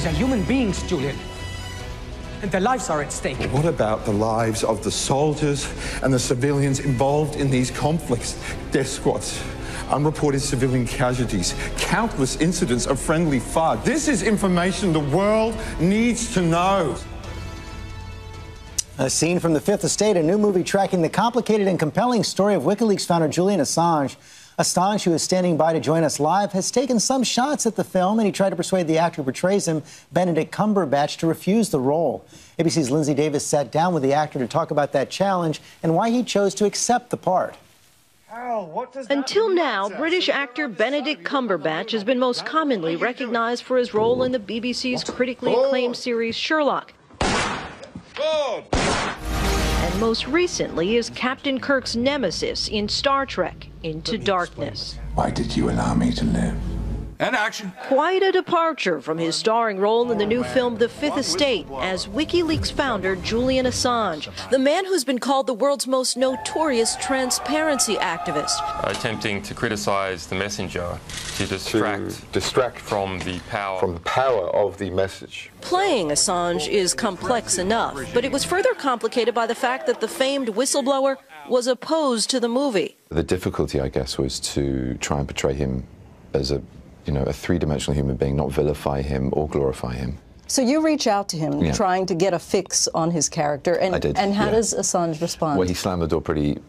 These are human beings, Julian. And their lives are at stake. What about the lives of the soldiers and the civilians involved in these conflicts? Death squads, unreported civilian casualties, countless incidents of friendly fire. This is information the world needs to know. A scene from The Fifth Estate, a new movie tracking the complicated and compelling story of WikiLeaks founder Julian Assange. Assange, who is standing by to join us live, has taken some shots at the film, and he tried to persuade the actor who portrays him, Benedict Cumberbatch, to refuse the role. ABC's Lindsay Davis sat down with the actor to talk about that challenge and why he chose to accept the part. Until now, British actor Benedict Cumberbatch has been most commonly recognized for his role in the BBC's critically acclaimed series Sherlock. And most recently is Captain Kirk's nemesis in Star Trek Into Darkness. Why did you allow me to live? And action. Quite a departure from his starring role in the new film The Fifth Estate as WikiLeaks founder Julian Assange, the man who's been called the world's most notorious transparency activist. Attempting to criticize the messenger to distract from the power of the message. Playing Assange is complex enough, but it was further complicated by the fact that the famed whistleblower was opposed to the movie. The difficulty, I guess, was to try and portray him as a three-dimensional human being, not vilify him or glorify him. So you reach out to him, trying to get a fix on his character, and I did, and how does Assange respond? Well, he slammed the door pretty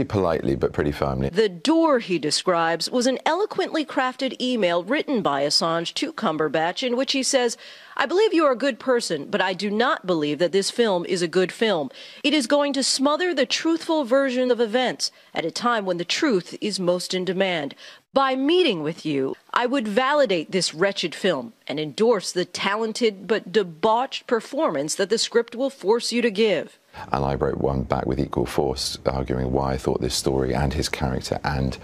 politely, but pretty firmly. The door, he describes, was an eloquently crafted email written by Assange to Cumberbatch in which he says, "I believe you are a good person, but I do not believe that this film is a good film. It is going to smother the truthful version of events at a time when the truth is most in demand. By meeting with you, I would validate this wretched film and endorse the talented but debauched performance that the script will force you to give." And I wrote one back with equal force, arguing why I thought this story and his character and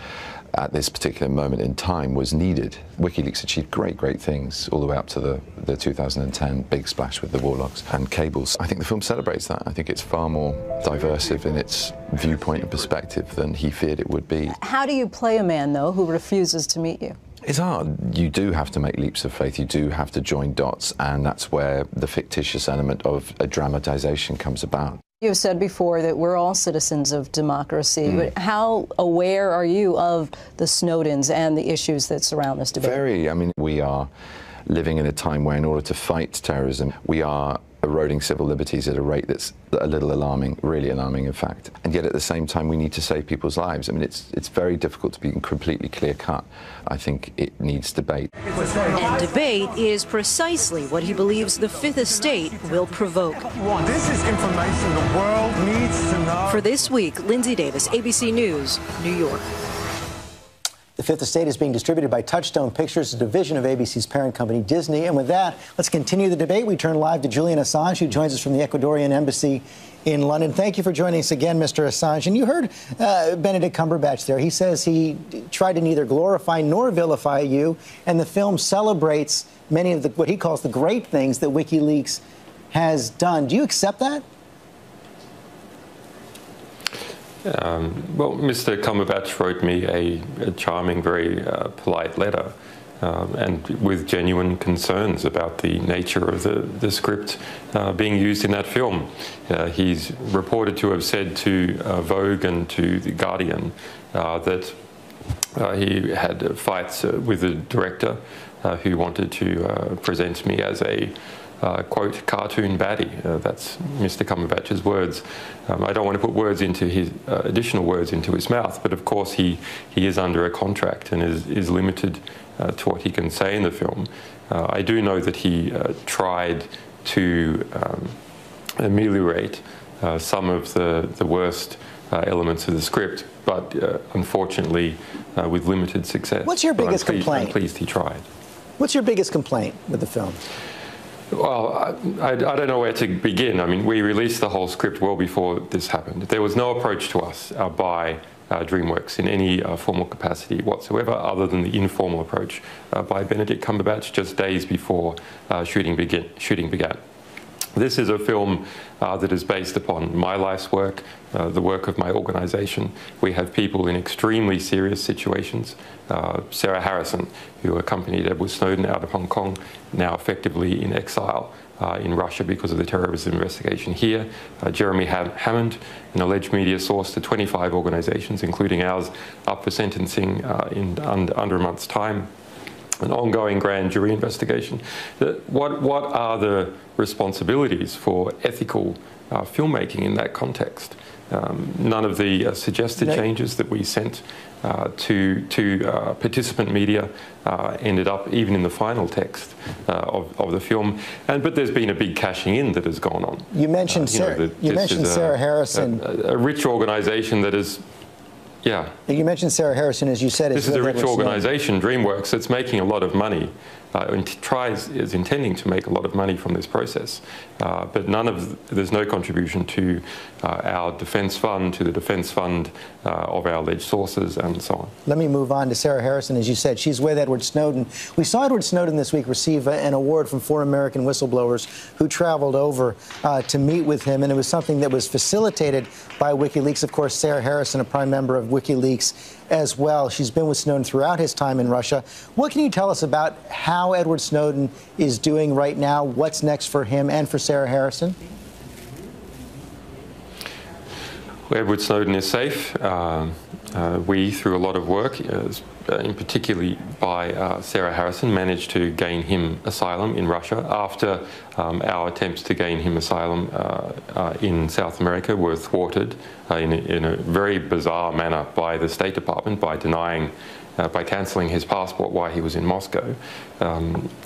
at this particular moment in time was needed. WikiLeaks achieved great things all the way up to the 2010 big splash with the Warlocks and cables. I think the film celebrates that. I think it's far more diversive in its viewpoint and perspective than he feared it would be. How do you play a man, though, who refuses to meet you? It's hard. You do have to make leaps of faith. You do have to join dots, and that's where the fictitious element of a dramatization comes about. You've said before that we're all citizens of democracy, but how aware are you of the Snowdens and the issues that surround this debate? Very. I mean, we are living in a time where in order to fight terrorism, we are eroding civil liberties at a rate that's a little alarming, really alarming, in fact. And yet at the same time, we need to save people's lives. I mean, it's very difficult to be completely clear-cut. I think it needs debate. And debate is precisely what he believes the Fifth Estate will provoke. This is information the world needs to know. For this week, Lindsay Davis, ABC News, New York. The Fifth Estate is being distributed by Touchstone Pictures, a division of ABC's parent company, Disney. And with that, let's continue the debate. We turn live to Julian Assange, who joins us from the Ecuadorian Embassy in London. Thank you for joining us again, Mr. Assange. And you heard Benedict Cumberbatch there. He says he tried to neither glorify nor vilify you, and the film celebrates many of what he calls the great things that WikiLeaks has done. Do you accept that? Well, Mr. Cumberbatch wrote me a charming, very polite letter, and with genuine concerns about the nature of the script being used in that film. He's reported to have said to Vogue and to The Guardian that he had fights with the director who wanted to present me as a quote, cartoon baddie. That's Mr. Cumberbatch's words. I don't want to put words into his additional words into his mouth, but of course he is under a contract and is limited to what he can say in the film. I do know that he tried to ameliorate some of the worst elements of the script, but unfortunately with limited success. What's your biggest complaint? I'm pleased he tried. What's your biggest complaint with the film? Well, I don't know where to begin. I mean, we released the whole script well before this happened. There was no approach to us by DreamWorks in any formal capacity whatsoever, other than the informal approach by Benedict Cumberbatch just days before shooting began. This is a film that is based upon my life's work, the work of my organisation. We have people in extremely serious situations. Sarah Harrison, who accompanied Edward Snowden out of Hong Kong, now effectively in exile in Russia because of the terrorism investigation here. Jeremy Hammond, an alleged media source to 25 organisations, including ours, up for sentencing in under a month's time. An ongoing grand jury investigation. What are the responsibilities for ethical filmmaking in that context? None of the suggested changes that we sent to participant media ended up even in the final text of the film. But there's been a big cashing in that has gone on. You mentioned Sarah Harrison. A rich organisation that is. Yeah. You mentioned Sarah Harrison, as you said. This is a rich organisation, DreamWorks, that's making a lot of money and is intending to make a lot of money from this process. But there's no contribution to our defence fund, to the defence fund of our alleged sources, and so on. Let me move on to Sarah Harrison. As you said, she's with Edward Snowden. We saw Edward Snowden this week receive an award from 4 American whistleblowers who traveled over to meet with him, and it was something that was facilitated by WikiLeaks. Of course, Sarah Harrison, a prime member of WikiLeaks as well. She's been with Snowden throughout his time in Russia. What can you tell us about how Edward Snowden is doing right now? What's next for him and for Sarah Harrison? Edward Snowden is safe. We, through a lot of work, in particularly by Sarah Harrison, managed to gain him asylum in Russia after our attempts to gain him asylum in South America were thwarted in a very bizarre manner by the State Department by denying, by cancelling his passport while he was in Moscow.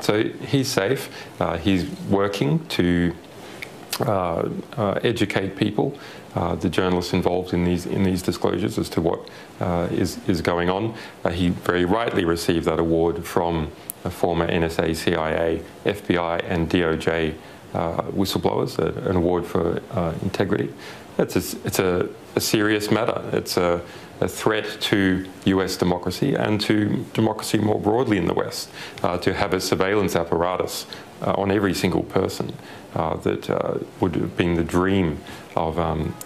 So he's safe. He's working to educate people, the journalists involved in these disclosures, as to what is going on. He very rightly received that award from former NSA, CIA, FBI, and DOJ whistleblowers, an award for integrity. It's a serious matter. It's a threat to US democracy and to democracy more broadly in the West, to have a surveillance apparatus on every single person that would have been the dream of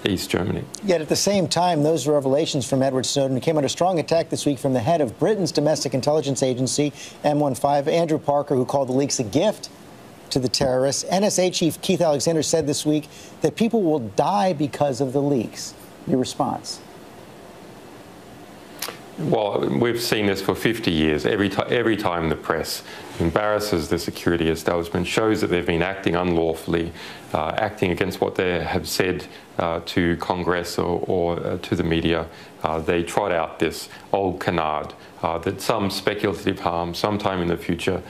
East Germany. Yet at the same time, those revelations from Edward Snowden came under strong attack this week from the head of Britain's domestic intelligence agency, M15, Andrew Parker, who called the leaks a gift to the terrorists. NSA Chief Keith Alexander said this week that people will die because of the leaks. Your response? Well, we've seen this for 50 years. Every time the press embarrasses the security establishment, shows that they've been acting unlawfully, acting against what they have said to Congress or to the media, they trot out this old canard that some speculative harm sometime in the future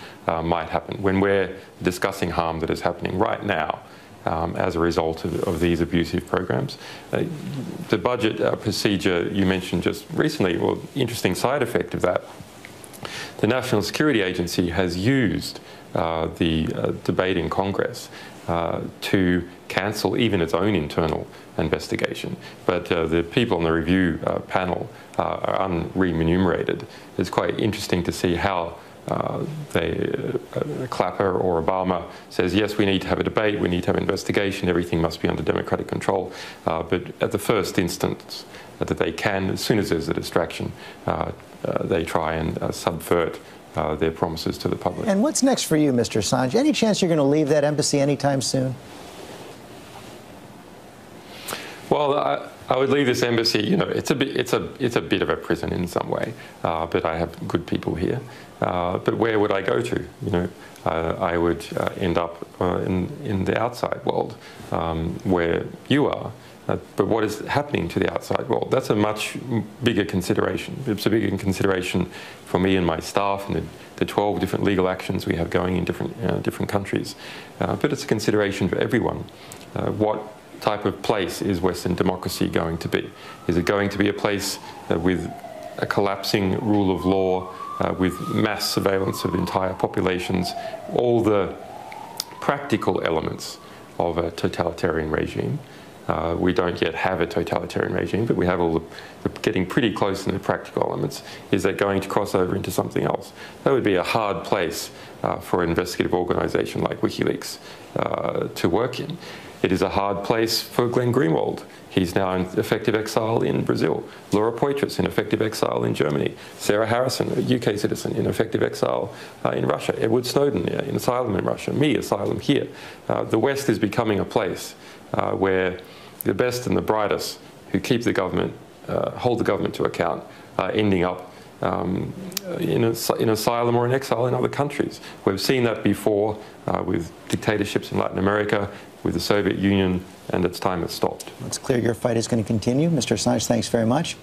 might happen, when we're discussing harm that is happening right now as a result of these abusive programs. The budget procedure you mentioned just recently, well, interesting side effect of that, the National Security Agency has used the debate in Congress to cancel even its own internal investigation. But the people on the review panel are unremunerated. It's quite interesting to see how Clapper or Obama says, yes, we need to have a debate, we need to have investigation, everything must be under democratic control. But at the first instance that they can, as soon as there's a distraction, they try and subvert their promises to the public. And what's next for you, Mr. Assange? Any chance you're going to leave that embassy anytime soon? Well, I would leave this embassy. You know, it's a bit of a prison in some way, but I have good people here. But where would I go to? You know, I would end up in the outside world, where you are. But what is happening to the outside world? That's a much bigger consideration. It's a bigger consideration for me and my staff and the 12 different legal actions we have going in different countries. But it's a consideration for everyone. What type of place is Western democracy going to be? Is it going to be a place with a collapsing rule of law, with mass surveillance of entire populations, all the practical elements of a totalitarian regime? We don't yet have a totalitarian regime, but we have all the getting pretty close in the practical elements. Is that going to cross over into something else? That would be a hard place for an investigative organisation like WikiLeaks to work in. It is a hard place for Glenn Greenwald. He's now in effective exile in Brazil. Laura Poitras in effective exile in Germany. Sarah Harrison, a UK citizen, in effective exile in Russia. Edward Snowden in asylum in Russia. Me, asylum here. The West is becoming a place where the best and the brightest who keep the government, hold the government to account, are ending up in asylum or in exile in other countries. We've seen that before with dictatorships in Latin America, with the Soviet Union, and its time has stopped. It's clear your fight is going to continue. Mr. Assange, thanks very much.